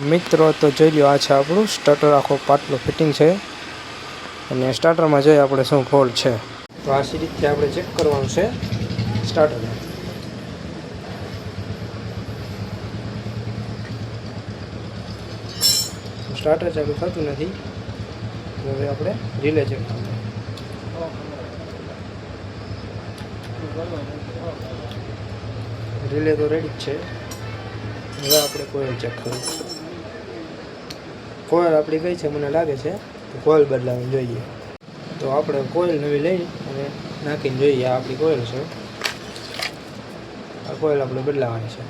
મિત્રો તો જોઈ લો, આ છે આપણું સ્ટાર્ટર, આખો પાટલો ફિટિંગ છે અને સ્ટાર્ટરમાં જોઈએ આપણે શું ફોલ્ટ છે. તો આ રીતે આપણે ચેક કરવાનું છે સ્ટાર્ટર. સ્ટાર્ટર ચાલુ થતું નથી, તો હવે આપણે રિલે ચેક કરવાનું. રિલે તો રેડી જ છે. હવે આપણે કોઇલ ચેક કરીએ. કોઇલ આપણી કઈ છે મને લાગે છે, તો કોઇલ બદલાવી જોઈએ. તો આપણે કોઇલ નવી લઈ અને નાખીને જોઈએ. આ આપણી કોઇલ છે, આ કોઇલ આપણે બદલાવાની છે.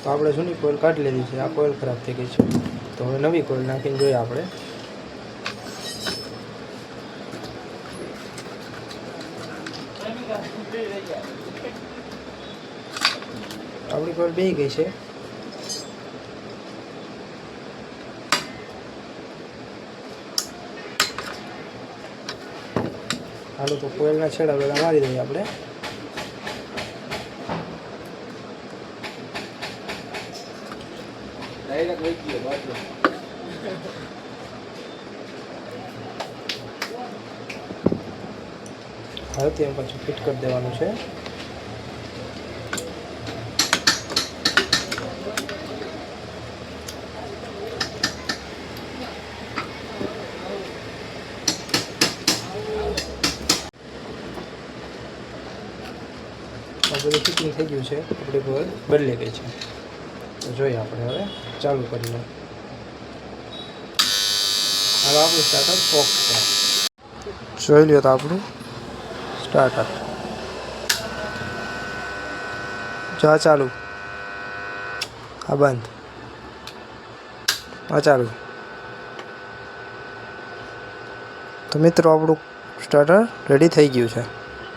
તો આપણે જૂની કોઇલ કાઢી લીધી છે. આ કોઇલ ખરાબ થઈ ગઈ છે, તો હવે નવી કોઇલ નાખીને જોઈએ આપણે. આપણી કોઇલ બેસી ગઈ છે. હાલો, તો કોઇલના છેડા બધા મારી દઈએ આપણે. હવે ત્યાં પાછું ફિટ કરી દેવાનું છે. આ બધું ફિટિંગ થઈ ગયું છે. આપણી કોઇલ બદલી ગઈ છે. તો જોઈએ આપણે હવે ચાલુ કરીને. હવે આપણું સ્ટાર્ટર ઓફ છે. જોઈ લ્યો તો આપણું સ્ટાર્ટર. જો આ ચાલુ, આ બંધ, આ ચાલુ. તો મિત્રો આપણું સ્ટાર્ટર રેડી થઈ ગયું છે.